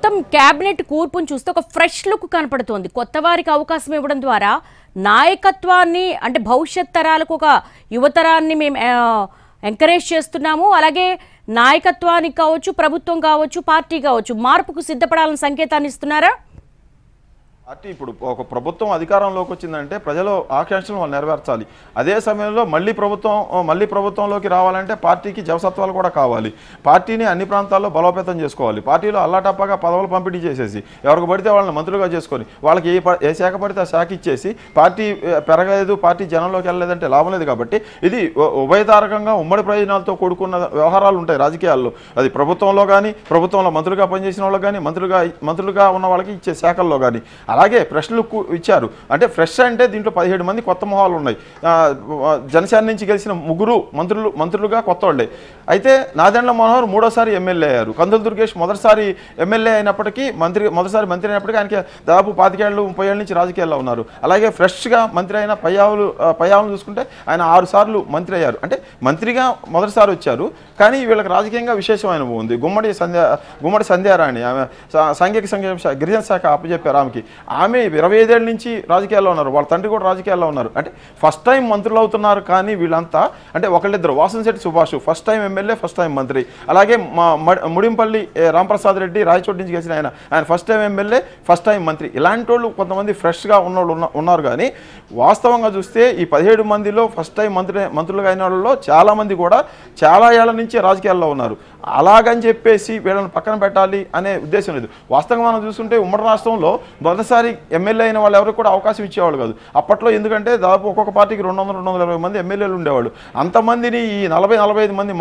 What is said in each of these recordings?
మొత్తం క్యాబినెట్ కూర్పును చూస్తే ఒక ఫ్రెష్ లుక్ కనపడుతోంది. కొత్త వారికి అవకాశం ఇవ్వడం ద్వారా నాయకత్వాన్ని అంటే భవిష్యత్ తరాలకు ఒక యువతరాన్ని మేము ఎంకరేజ్ చేస్తున్నాము. అలాగే నాయకత్వానికి కావచ్చు, ప్రభుత్వం కావచ్చు, పార్టీ కావచ్చు మార్పుకు సిద్ధపడాలని సంకేతాన్ని ఇస్తున్నారా? పార్టీ ఇప్పుడు ఒక ప్రభుత్వం అధికారంలోకి వచ్చిందంటే ప్రజల ఆకాంక్షలను వాళ్ళు నెరవేర్చాలి. అదే సమయంలో మళ్ళీ ప్రభుత్వంలోకి రావాలంటే పార్టీకి జవసత్వాలు కూడా కావాలి. పార్టీని అన్ని ప్రాంతాల్లో బలోపేతం చేసుకోవాలి. పార్టీలో అల్లాటప్పగా పదవులు పంపిణీ చేసేసి ఎవరికి పడితే వాళ్ళని మంత్రులుగా చేసుకొని వాళ్ళకి ఏ శాఖ పడితే ఆ శాఖ ఇచ్చేసి పార్టీ పెరగలేదు, పార్టీ జనంలోకి వెళ్ళలేదంటే లాభం లేదు. కాబట్టి ఇది ఉభయతారకంగా ఉమ్మడి ప్రయోజనాలతో కూడుకున్న వ్యవహారాలు ఉంటాయి రాజకీయాల్లో. అది ప్రభుత్వంలో కానీ, ప్రభుత్వంలో మంత్రులుగా పనిచేసిన వాళ్ళకి కానీ, మంత్రులుగా ఉన్న వాళ్ళకి ఇచ్చే శాఖల్లో కానీ. అలాగే ఫ్రెష్ లుక్ ఇచ్చారు. అంటే ఫ్రెష్ అంటే దీంట్లో 17 మంది కొత్త మొహాలు ఉన్నాయి. జనసేన నుంచి గెలిచిన 3 మంత్రులుగా కొత్త వాళ్ళే. అయితే నాదెండ్ల మనోహర్ 3వ ఎమ్మెల్యే అయ్యారు. కందుల దుర్గేష్ మొదటిసారి ఎమ్మెల్యే అయినప్పటికీ మొదటిసారి మంత్రి అయినప్పటికీ ఆయనకి దాదాపు 25 ఏళ్ళు 30 ఏళ్ళ నుంచి రాజకీయాల్లో ఉన్నారు. అలాగే ఫ్రెష్గా మంత్రి అయిన పయ్యావులు చూసుకుంటే ఆయన 6 సార్లు మంత్రి అయ్యారు. అంటే మంత్రిగా మొదటిసారి వచ్చారు. కానీ వీళ్ళకి రాజకీయంగా విశేషమైన ఉంది. గుమ్మడి సంధ్యారాణి ఆమె సాంఘిక సంక్షేమ గిరిజన శాఖ అప్పచెప్పారు. ఆమె 25 ఏళ్ళ నుంచి రాజకీయాల్లో ఉన్నారు. వాళ్ళ తండ్రి కూడా రాజకీయాల్లో ఉన్నారు. అంటే ఫస్ట్ టైం మంత్రులు అవుతున్నారు. కానీ వీళ్ళంతా అంటే ఒకళ్ళిద్దరు, Vasamsetti Subhash first time MLA, first time మంత్రి. అలాగే ముడింపల్లి రాంప్రసాద్ రెడ్డి రాయచోటి నుంచి గెలిచిన ఆయన first time MLA, first time మంత్రి. ఇలాంటి వాళ్ళు కొంతమంది ఫ్రెష్గా ఉన్నారు. కానీ వాస్తవంగా చూస్తే ఈ 17 మందిలో ఫస్ట్ టైం మంత్రులుగా అయిన వాళ్ళలో చాలామంది కూడా చాలా ఏళ్ల నుంచి రాజకీయాల్లో ఉన్నారు. అలాగని చెప్పేసి వీళ్ళని పక్కన పెట్టాలి అనే ఉద్దేశం లేదు. వాస్తవంగా మనం చూస్తుంటే ఉమ్మడి రాష్ట్రంలో మొదటిసారి ఎమ్మెల్యే అయిన వాళ్ళు ఎవరికి కూడా అవకాశం ఇచ్చేవాళ్ళు కాదు అప్పట్లో. ఎందుకంటే దాదాపు ఒక్కొక్క పార్టీకి 200-220 మంది ఎమ్మెల్యేలు ఉండేవాళ్ళు. అంతమందిని ఈ 40-45 మంది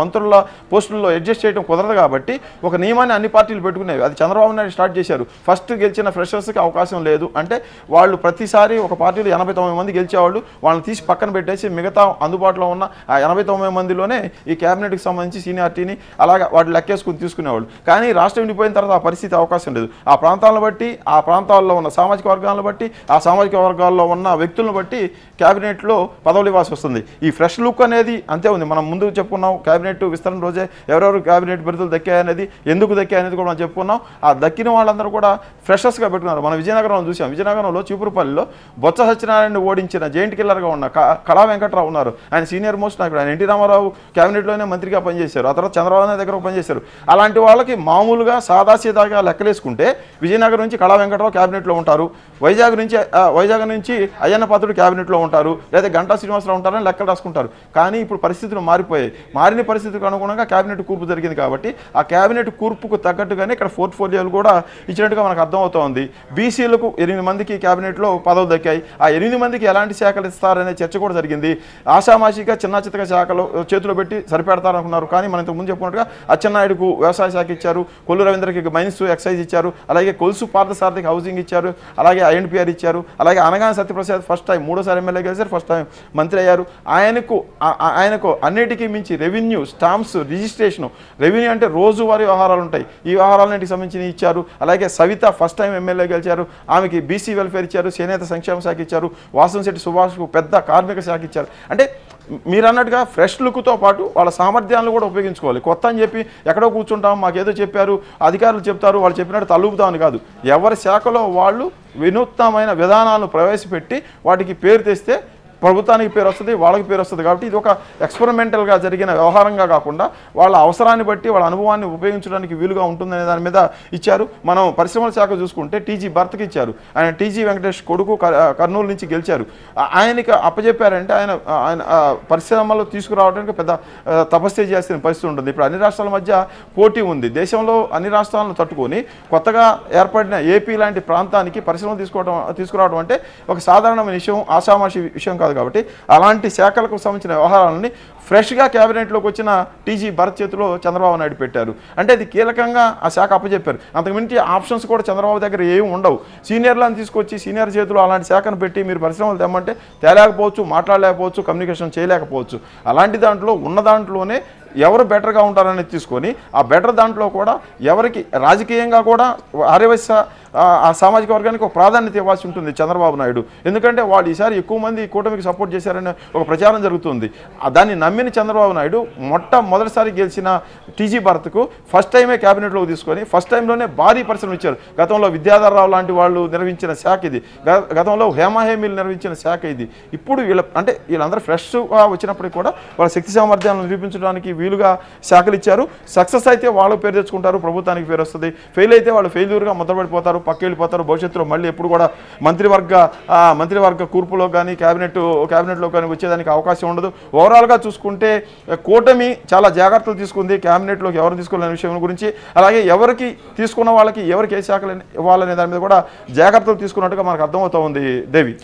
మంత్రుల పోస్టుల్లో అడ్జస్ట్ చేయడం కుదరదు. కాబట్టి ఒక నియమాన్ని అన్ని పార్టీలు పెట్టుకునేవి. అది చంద్రబాబు నాయుడు స్టార్ట్ చేశారు. ఫస్ట్ గెలిచిన ఫ్రెషర్స్కి అవకాశం లేదు అంటే వాళ్ళు ప్రతిసారి ఒక పార్టీలో 89 మంది గెలిచేవాళ్ళు. వాళ్ళని తీసి పక్కన పెట్టేసి మిగతా అందుబాటులో ఉన్న ఆ 89 మందిలోనే ఈ క్యాబినెట్కి సంబంధించి సీనియారిటీని అలాగా వాటి లెక్కేసుకుని తీసుకునేవాళ్ళు. కానీ రాష్ట్రం విడిపోయిన తర్వాత ఆ పరిస్థితి అవకాశం లేదు. ఆ ప్రాంతాలను బట్టి, ఆ ప్రాంతాల్లో ఉన్న సామాజిక వర్గాలను బట్టి, ఆ సామాజిక వర్గాల్లో ఉన్న వ్యక్తులను బట్టి క్యాబినెట్లో పదవులు ఇవ్వాల్సి వస్తుంది. ఈ ఫ్రెష్ లుక్ అనేది అంతే ఉంది. మనం ముందు చెప్పుకున్నాం క్యాబినెట్ విస్తరణ రోజే ఎవరెవరు క్యాబినెట్ బిరుదులు దక్కాయనేది, ఎందుకు దక్కాయనేది కూడా మనం చెప్పుకున్నాం. ఆ దక్కిన వాళ్ళందరూ కూడా ఫ్రెషర్స్గా పెట్టుకున్నారు. మనం విజయనగరంలో చూసాం. విజయనగరంలో చీపురుపల్లిలో బొత్స సత్యనారాయణ ఓడించిన జైంట్ కిల్లర్గా ఉన్న కళా వెంకట్రావు ఉన్నారు. ఆయన సీనియర్ మోస్ట్ నాయకుడు. ఆయన ఎన్టీ రామారావు క్యాబినెట్లోనే మంత్రిగా పనిచేశారు. ఆ తర్వాత చంద్రబాబు నాయుడు దగ్గర పనిచేశారు. అలాంటి వాళ్ళకి మామూలుగా సాదాసీదాగా లెక్కలేసుకుంటే విజయనగరం నుంచి కళా వెంకట్రావు క్యాబినెట్లో ఉంటారు. వైజాగ్ నుంచి అయ్యన్న పాత్రుడు క్యాబినెట్లో ఉంటారు, లేదా గంటా శ్రీనివాసరావు ఉంటారని లెక్కలు రాసుకుంటారు. కానీ ఇప్పుడు పరిస్థితులు మారిపోయాయి. మారిన పరిస్థితులకు అనుగుణంగా క్యాబినెట్ కూర్పు జరిగింది. కాబట్టి ఆ క్యాబినెట్ కూర్పుకు తగ్గట్టుగానే ఇక్కడ పోర్ట్ఫోలియోలు కూడా ఇచ్చినట్టుగా మనకు అర్థమవుతోంది. బీసీలకు 8 మందికి క్యాబినెట్లో పదవులు దక్కాయి. ఆ 8 మందికి ఎలాంటి శాఖలు ఇస్తారనే చర్చ కూడా జరిగింది. ఆషామాషిగా చిన్న చిత్తక శాఖలు చేతిలో పెట్టి సరిపెడతారనుకున్నారు. కానీ మనం ఇంతకుముందు చెప్పుకున్నట్టుగా అచ్చెన్నాయుడుకు వ్యవసాయ శాఖ ఇచ్చారు, కొల్లు రవీంద్రకి మైన్స్ ఎక్సైజ్ ఇచ్చారు, అలాగే కొలుసు పార్థసారథికి హౌసింగ్ ఇచ్చారు, అలాగే ఐఎన్పిఆర్ ఇచ్చారు, అలాగే అనగాని సత్యప్రసాద్ ఫస్ట్ టైం 3వ ఎమ్మెల్యే గెలిచారు, ఫస్ట్ టైం మంత్రి అయ్యారు. ఆయనకు అన్నిటికీ మించి రెవెన్యూ, స్టాంప్స్, రిజిస్ట్రేషను, రెవెన్యూ అంటే రోజువారీ వ్యవహారాలు ఉంటాయి. ఈ వ్యవహారాలన్నిటికి సంబంధించి ఇచ్చారు. అలాగే సవిత ఫస్ట్ టైం ఎమ్మెల్యే గెలిచారు, ఆమెకి బీసీ వెల్ఫేర్ ఇచ్చారు, చేనేత సంక్షేమ శాఖ ఇచ్చారు, వాసంశెట్టి సుభాష్కు పెద్ద కార్మిక శాఖ ఇచ్చారు. అంటే మీరు అన్నట్టుగా ఫ్రెష్ లుక్తో పాటు వాళ్ళ సామర్థ్యాలను కూడా ఉపయోగించుకోవాలి. కొత్త అని చెప్పి ఎక్కడో కూర్చుంటాం, మాకేదో చెప్పారు, అధికారులు చెప్తారు, వాళ్ళు చెప్పినట్టు తల్లుపుతామని కాదు. ఎవరి శాఖలో వాళ్ళు వినూత్నమైన విధానాలను ప్రవేశపెట్టి వాటికి పేరు తెస్తే ప్రభుత్వానికి పేరు వస్తుంది, వాళ్ళకి పేరు వస్తుంది. కాబట్టి ఇది ఒక ఎక్స్పెరిమెంటల్గా జరిగిన వ్యవహారంగా కాకుండా వాళ్ళ అవసరాన్ని బట్టి వాళ్ళ అనుభవాన్ని ఉపయోగించడానికి వీలుగా ఉంటుందనే దాని మీద ఇచ్చారు. మనం పరిశ్రమల శాఖ చూసుకుంటే టీజీ భర్తకి ఇచ్చారు. ఆయన టీజీ వెంకటేష్ కొడుకు కర్నూలు నుంచి గెలిచారు. ఆయనకి అప్పచెప్పారంటే ఆయన పరిశ్రమల్లో తీసుకురావడానికి పెద్ద తపస్సు చేయాల్సిన పరిస్థితి ఉంటుంది. ఇప్పుడు అన్ని రాష్ట్రాల మధ్య పోటీ ఉంది. దేశంలో అన్ని రాష్ట్రాలను తట్టుకొని కొత్తగా ఏర్పడిన ఏపీ లాంటి ప్రాంతానికి పరిశ్రమలు తీసుకురావడం అంటే ఒక సాధారణమైన విషయం, ఆషామాషి విషయం కాదు. కాబట్టి అలాంటి శాఖలకు సంబంధించిన వ్యవహారాలని ఫ్రెష్గా క్యాబినెట్లోకి వచ్చిన టీజీ భరత్ చేతిలో చంద్రబాబు నాయుడు పెట్టారు. అంటే అది కీలకంగా ఆ శాఖ అప్పచెప్పారు. అంతకుమించి ఆప్షన్స్ కూడా చంద్రబాబు దగ్గర ఏమి ఉండవు. సీనియర్లను తీసుకొచ్చి సీనియర్ చేతిలో అలాంటి శాఖను పెట్టి మీరు పరిశ్రమలు తెమ్మంటే తేలేకపోవచ్చు, మాట్లాడలేకపోవచ్చు, కమ్యూనికేషన్ చేయలేకపోవచ్చు. అలాంటి దాంట్లో ఉన్న దాంట్లోనే ఎవరు బెటర్గా ఉంటారనేది తీసుకొని ఆ బెటర్ దాంట్లో కూడా ఎవరికి రాజకీయంగా కూడా ఆర్యవైశ్య ఆ సామాజిక వర్గానికి ఒక ప్రాధాన్యత ఇవ్వాల్సి ఉంటుంది చంద్రబాబు నాయుడు. ఎందుకంటే వాళ్ళు ఈసారి ఎక్కువ మంది కూటమికి సపోర్ట్ చేశారనే ఒక ప్రచారం జరుగుతుంది. దాన్ని నమ్మిన చంద్రబాబు నాయుడు మొదటిసారి గెలిచిన టీజీ భరత్కు ఫస్ట్ టైమే క్యాబినెట్లోకి తీసుకొని ఫస్ట్ టైంలోనే భారీ పరిశ్రమ ఇచ్చారు. గతంలో విద్యాధరరావు లాంటి వాళ్ళు నిర్వహించిన శాఖ ఇది, గతంలో హేమహేమీలు నిర్వహించిన శాఖ ఇది. ఇప్పుడు వీళ్ళందరూ ఫ్రెష్గా వచ్చినప్పటికీ కూడా వాళ్ళ శక్తి సామర్థ్యాలను నిరూపించడానికి వీలుగా శాఖలు ఇచ్చారు. సక్సెస్ అయితే వాళ్ళు పేరు తెచ్చుకుంటారు, ప్రభుత్వానికి పేరు వస్తుంది. ఫెయిల్ అయితే వాళ్ళు ఫెయిల్యూర్గా మొదలుపడిపోతారు, పక్క వెళ్ళిపోతారు. భవిష్యత్తులో మళ్ళీ ఎప్పుడు కూడా మంత్రివర్గ కూర్పులో కానీ క్యాబినెట్లో కానీ వచ్చేదానికి అవకాశం ఉండదు. ఓవరాల్గా చూసుకుంటే కూటమి చాలా జాగ్రత్తలు తీసుకుంది క్యాబినెట్లోకి ఎవరు తీసుకోవాలనే విషయం గురించి, అలాగే ఎవరికి తీసుకున్న వాళ్ళకి ఎవరికి ఏ శాఖలు ఇవ్వాలనే దాని మీద కూడా జాగ్రత్తలు తీసుకున్నట్టుగా మనకు అర్థమవుతా ఉంది దేవి.